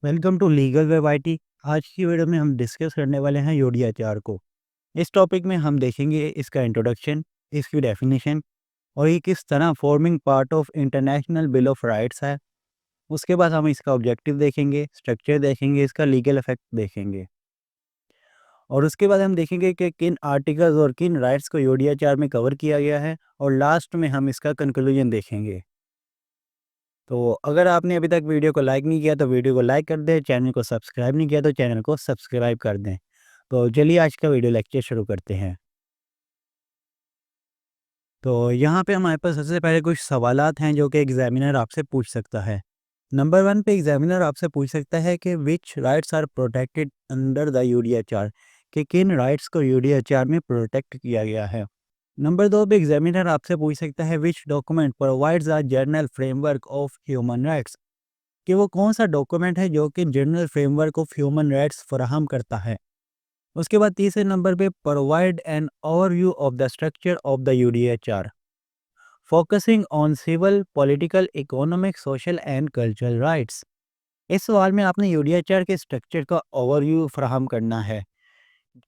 Welcome to legal web IT. आज की video में हम डिस्कस करने वाले हैं यूडीएचआर को। इस टॉपिक में हम देखेंगे इसका इंट्रोडक्शन, इसकी डेफिनेशन और ये किस तरह forming part of international bill of rights है। उसके बाद हम इसका ऑब्जेक्टिव देखेंगे, स्ट्रक्चर देखेंगे, इसका लीगल इफेक्ट देखेंगे और उसके बाद हम देखेंगे कि किन आर्टिकल्स और किन राइट्स को यूडीएचआर में कवर किया गया है और लास्ट में हम इसका कंक्लूजन देखेंगे। तो अगर आपने अभी तक वीडियो को लाइक नहीं किया तो वीडियो को लाइक कर दें, चैनल को सब्सक्राइब नहीं किया तो चैनल को सब्सक्राइब कर दें। तो चलिए आज का वीडियो लेक्चर शुरू करते हैं। तो यहाँ पे हमारे पास सबसे पहले कुछ सवालात हैं जो कि एग्जामिनर आपसे पूछ सकता है। नंबर 1 पे एग्जामिनर आपसे पूछ सकता है कि which rights are protected under the UDHR, कि किन राइट्स को यूडीएचआर में प्रोटेक्ट किया गया है। नंबर 2 पे एग्जामिनर आपसे पूछ सकता है which document provides a general framework of human rights, कि वो कौन सा डॉक्यूमेंट है जो कि general framework of human rights फराहम करता है। उसके बाद तीसरे नंबर पे provide an overview of the structure of the UDHR, focusing on civil, political, economic, social and cultural rights. इस सवाल में आपने यूडीएचआर के स्ट्रक्चर का ओवरव्यू फराहम करना है।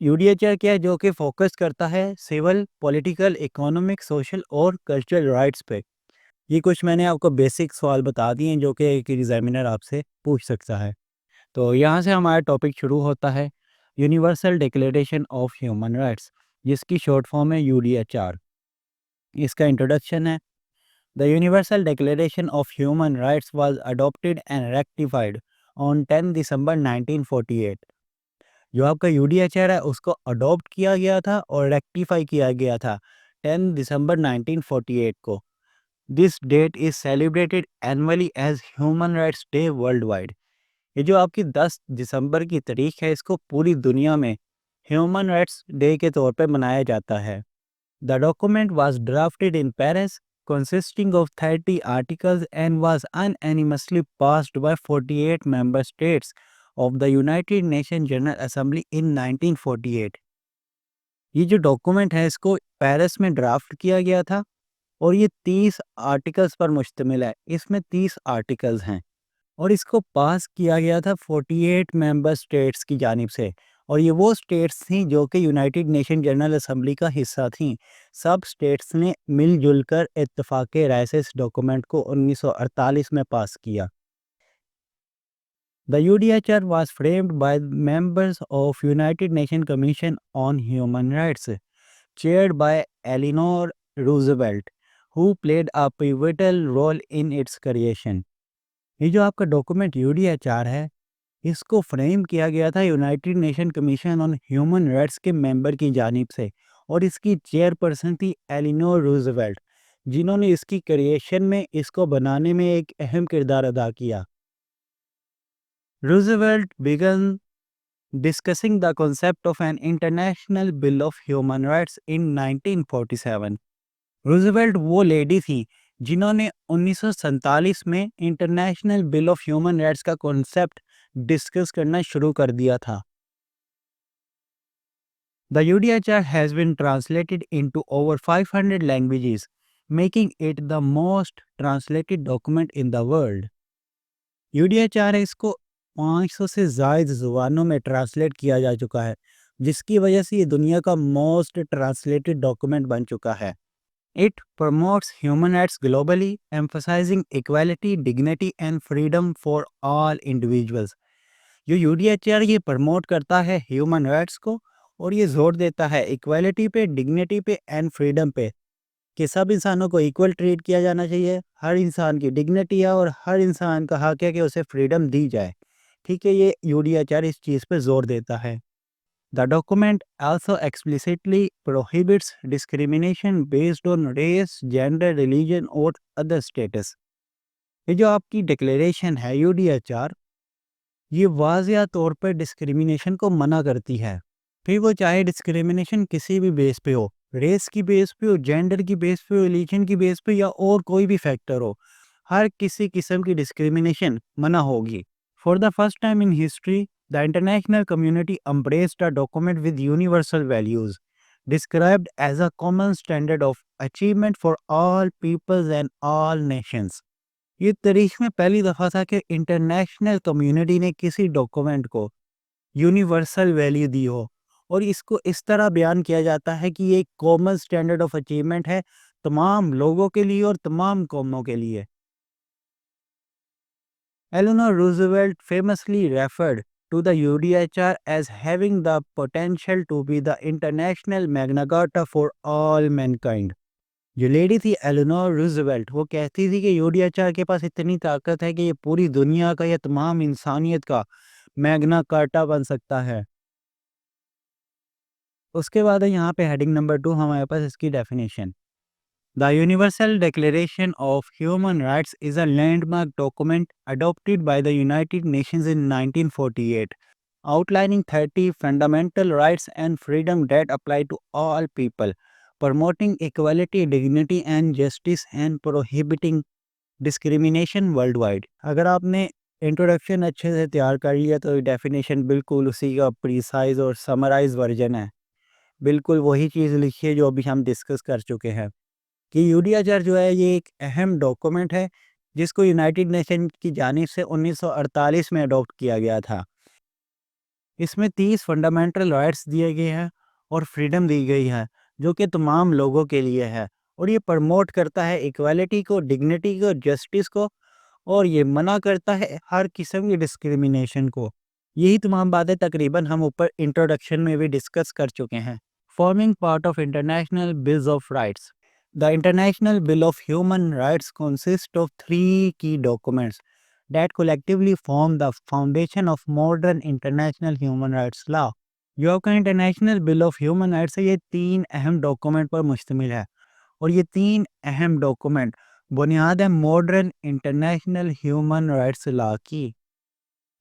यूडीएचआर क्या है, जो कि फोकस करता है सिविल, पॉलिटिकल, इकोनॉमिक, सोशल और कल्चरल राइट्स पे। ये कुछ मैंने आपको बेसिक सवाल बता दिए हैं जो कि एक एग्जामिनर आपसे पूछ सकता है। तो यहाँ से हमारा टॉपिक शुरू होता है, universal declaration of human rights, जिसकी शॉर्ट फॉर्म है यूडीएचआर। इसका इंट्रोडक्शन है, the universal declaration of human rights was adopted and rectified on 10 दिसंबर 1948। जो आपका यूडीएचआर है उसको अडॉप्ट किया गया था और रेक्टिफाई किया गया था 10 दिसंबर 1948 को। This date is celebrated annually as human rights day worldwide. ये जो आपकी 10 दिसंबर की तारीख है, इसको पूरी दुनिया में ह्यूमन राइट्स डे के तौर पे मनाया जाता है। The document was drafted in Paris, consisting of 30 articles and was unanimously passed by 48 member states of the United Nations General Assembly in 1948। ये जो डॉक्यूमेंट है इसको पेरिस में ड्राफ्ट किया गया था और ये 30 आर्टिकल्स पर मुश्तमिल है। इसमें 30 आर्टिकल्स हैं और इसको पास किया गया था 48 मेंबर स्टेट्स की जानिब से। और ये वो स्टेट्स थी जो कि यूनाइटेड नेशन जनरल असेंबली का हिस्सा थी। सब स्टेट्स ने मिलजुल कर इत्तेफाक राय से इस डॉक्यूमेंट को 1948 में पास किया। The UDHR was framed bye members of United nation commission on human rights, chaired by Eleanor Roosevelt, who played a pivotal role in its creation। ये जो आपका डॉक्यूमेंट यूडीएचआर है, इसको फ्रेम किया गया था United nation commission on human rights के member की जानिब से और इसकी चेयरपर्सन थी एलिनोर रूजवेल्ट, जिन्होंने इसकी क्रिएशन में, इसको बनाने में एक अहम किरदार अदा किया। Roosevelt began discussing the concept of an international bill of human rights in 1947। Roosevelt वो लेडी थी जिन्होंने 1947 में international bill of human rights का कॉन्सेप्ट डिस्कस करना शुरू कर दिया था। The UDHR has been translated into over 500 languages, making it the most translated document in the world. UDHR है, इसको 500 से ज़ायद ज़ुबानों में ट्रांसलेट किया जा चुका है, जिसकी वजह से ये दुनिया का मोस्ट ट्रांसलेटेड डॉक्यूमेंट बन चुका है। It promotes human rights globally, emphasizing equality, dignity and freedom for all individuals। जो यूडीएचआर ये प्रमोट करता है ह्यूमन राइट्स को और ये जोर देता है इक्वालिटी पे, डिग्निटी पे एंड फ्रीडम पे, कि सब इंसानों को इक्वल ट्रीट किया जाना चाहिए, हर इंसान की डिग्निटी है और हर इंसान का हक है कि उसे फ्रीडम दी जाए। ठीक है, ये यूडीएचआर इस चीज़ पे जोर देता है। The document also explicitly prohibits discrimination based on race, gender, religion और other status। ये जो आपकी डिक्लेरेशन है यूडीएचआर, ये वाज़िया तौर पर डिस्क्रिमिनेशन को मना करती है। फिर वो चाहे डिस्क्रिमिनेशन किसी भी बेस पे हो, रेस की बेस पे हो, जेंडर की बेस पे हो, रिलीजन की बेस पे या और कोई भी फैक्टर हो, हर किसी किस्म की डिस्क्रिमिनेशन मना होगी। For the first time in history, the international community embraced a document with universal values, described as a common standard of achievement for all peoples and all nations। ये तारीख में पहली दफ़ा था कि इंटरनेशनल कम्युनिटी ने किसी डॉक्यूमेंट को यूनिवर्सल वैल्यू दी हो, और इसको इस तरह बयान किया जाता है कि ये एक कॉमन स्टैंडर्ड ऑफ अचीवमेंट है तमाम लोगों के लिए और तमाम कौमों के लिए। Eleanor Roosevelt famously referred to the UDHR as having the potential to be the international Magna Carta for all mankind. जो लेडी थी एलेनोर रूजवेल्ट, वो कहती थी कि यूडीएचआर के पास इतनी ताकत है कि ये पूरी दुनिया का या तमाम इंसानियत का मैग्ना कार्टा बन सकता है। उसके बाद है यहाँ पे हेडिंग नंबर 2, हमारे पास इसकी definition. The universal declaration of human rights is a landmark document adopted by the United Nations in 1948, outlining 30 fundamental rights and freedom that apply to all people, promoting equality, dignity and justice and prohibiting discrimination world wide. अगर आपने introduction अच्छे से तैयार कर लिया तो definition बिल्कुल उसी का प्रीसाइज और समराइज वर्जन है। बिल्कुल वही चीज़ लिखी है जो अभी हम डिस्कस कर चुके हैं कि यूडीएचआर जो है ये एक अहम डॉक्यूमेंट है जिसको यूनाइटेड नेशन की जानिब से 1948 में अडॉप्ट किया गया था। इसमें 30 फंडामेंटल राइट्स दिए गए हैं और फ्रीडम दी गई है जो कि तमाम लोगों के लिए है, और ये प्रमोट करता है इक्वालिटी को, डिग्निटी को, जस्टिस को, और ये मना करता है हर किस्म की डिस्क्रिमिनेशन को। यही तमाम बातें तकरीबन हम ऊपर इंट्रोडक्शन में भी डिस्कस कर चुके हैं। Forming part of international bills of rights. The international bill of human rights consist of 3 की documents that collectively form the foundation of modern international human rights law. जो आपका international bill of human rights है, ये 3 अहम document पर मुश्तमिल है, और ये 3 अहम डॉक्यूमेंट बुनियाद है modern international human rights law की।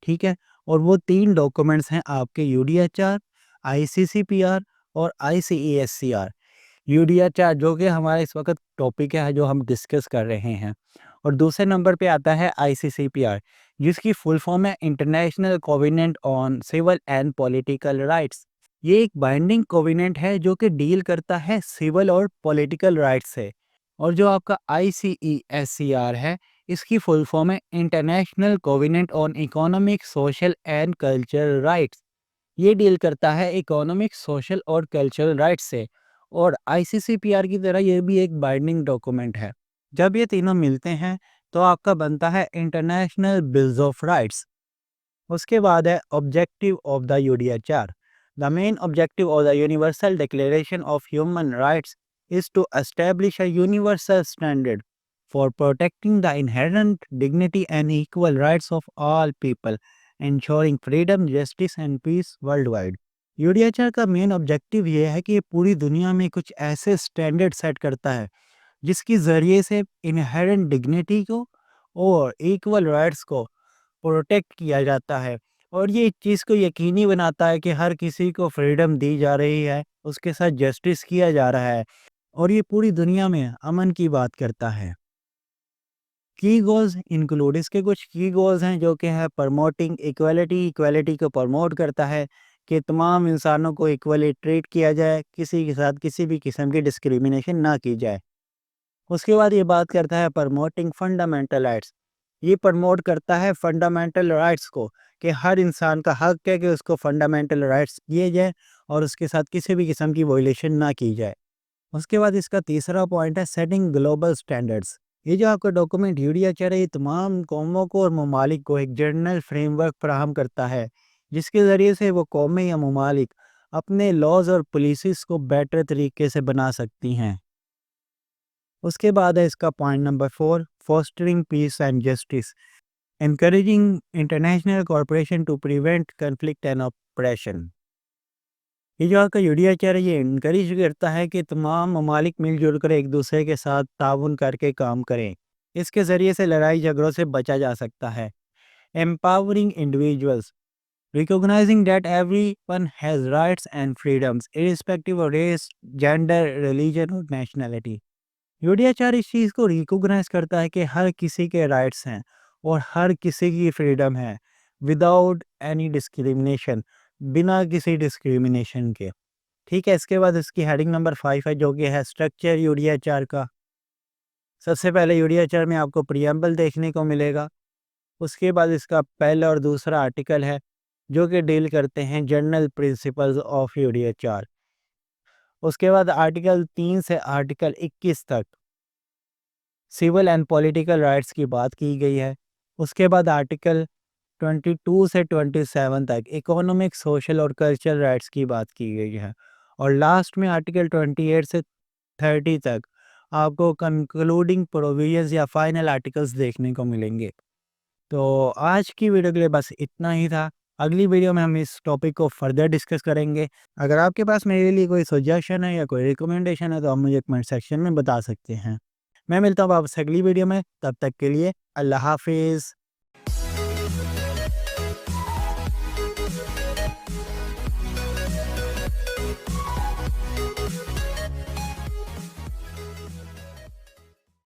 ठीक है, और वो 3 डॉक्यूमेंट्स हैं आपके यूडीएचआर, आईसीसीपीआर और आईसीईएससीआर। यूडीएचआर जो कि हमारा इस वक्त टॉपिक है जो हम डिस्कस कर रहे हैं, और दूसरे नंबर पे आता है आईसीसीपीआर जिसकी फुल फॉर्म है international covenant on civil and political rights. ये एक बाइंडिंग कोवेनेंट है जो कि डील करता है सिविल और पॉलिटिकल राइट्स से। और जो आपका आईसीईएससीआर है, इसकी फुल फॉर्म है international covenant on economic, social and cultural rights. ये डील करता है इकोनॉमिक, सोशल और कल्चरल राइट्स से। और आईसीसीपीआर की तरह ये भी एक बाइंडिंग डॉक्यूमेंट है। जब ये तीनों मिलते हैं तो आपका बनता है इंटरनेशनल बिल्स ऑफ राइट्स। उसके बाद है objective of the UDHR. The main objective of the universal declaration of human rights is to establish a universal standard for protecting the inherent dignity and equal rights of all people, ensuring freedom, justice and peace worldwide. UDHR का main objective ये है कि ये पूरी दुनिया में कुछ ऐसे स्टैंडर्ड सेट करता है जिसके ज़रिए से इनहेरेंट डिग्निटी को और इक्वल राइट्स को प्रोटेक्ट किया जाता है, और ये इस चीज़ को यकीनी बनाता है कि हर किसी को फ्रीडम दी जा रही है, उसके साथ जस्टिस किया जा रहा है, और ये पूरी दुनिया में अमन की बात करता है। की गोल्स इंक्लूड, इसके कुछ की गोल्स हैं जो कि है प्रमोटिंग इक्वालिटी, इक्वालिटी को प्रमोट करता है कि तमाम इंसानों को इक्वली ट्रीट किया जाए, किसी के साथ किसी भी किस्म की डिस्क्रिमिनेशन ना की जाए। उसके बाद ये बात करता है प्रमोटिंग फंडामेंटल राइट्स। ये प्रमोट करता है फंडामेंटल राइट्स को कि हर इंसान का हक है कि उसको फंडामेंटल राइट्स दिए जाए और उसके साथ किसी भी किस्म की वायलेशन ना की जाए। उसके बाद इसका तीसरा पॉइंट है सेटिंग ग्लोबल स्टैंडर्ड्स। ये जो आपका डॉक्यूमेंट यूडीएचआर है, ये तमाम कौमों को और ममालिक को एक जनरल फ्रेमवर्क फराहम करता है जिसके ज़रिए से वो कौमें या ममालिक अपने लॉज और पॉलिसीज़ को बेटर तरीके से बना सकती हैं। उसके बाद है इसका point number 4, fostering peace and justice, encouraging international corporation to prevent conflict and operation. ये जो आपका यूडीएचआर है, ये इनकरेज करता है कि तमाम ममालिक मिलजुल कर एक दूसरे के साथ ताउन करके काम करें। इसके ज़रिए से लड़ाई झगड़ों से बचा जा सकता है। Empowering individuals, recognising that everyone has rights and freedoms irrespective of race, gender, religion और नेशनैलिटी। यूडीएचआर इस चीज़ को रिकॉग्नाइज करता है कि हर किसी के राइट्स हैं और हर किसी की फ्रीडम है विदाउट एनी डिस्क्रिमिनेशन, बिना किसी डिस्क्रिमिनेशन के। ठीक है, इसके बाद इसकी हेडिंग नंबर 5 है जो कि है स्ट्रक्चर यूडीएचआर का। सबसे पहले यूडीएचआर में आपको प्रियम्बल देखने को मिलेगा। उसके बाद इसका पहला और दूसरा आर्टिकल है जो कि डील करते हैं जनरल प्रिंसिपल्स ऑफ यूडीएचआर। उसके बाद आर्टिकल 3 से आर्टिकल 21 तक सिविल एंड पॉलिटिकल राइट्स की बात की गई है। उसके बाद आर्टिकल 22 से 27 तक इकोनॉमिक, सोशल और कल्चरल राइट्स की बात की गई है। और लास्ट में आर्टिकल 28 से 30 तक आपको कंक्लूडिंग प्रोविजंस या फाइनल आर्टिकल्स देखने को मिलेंगे। तो आज की वीडियो के लिए बस इतना ही था। अगली वीडियो में हम इस टॉपिक को फर्दर डिस्कस करेंगे। अगर आपके पास मेरे लिए कोई सजेशन है या कोई रिकमेंडेशन है तो आप मुझे कमेंट सेक्शन में बता सकते हैं। मैं मिलता हूँ आपसे अगली वीडियो में, तब तक के लिए अल्लाह हाफिज़।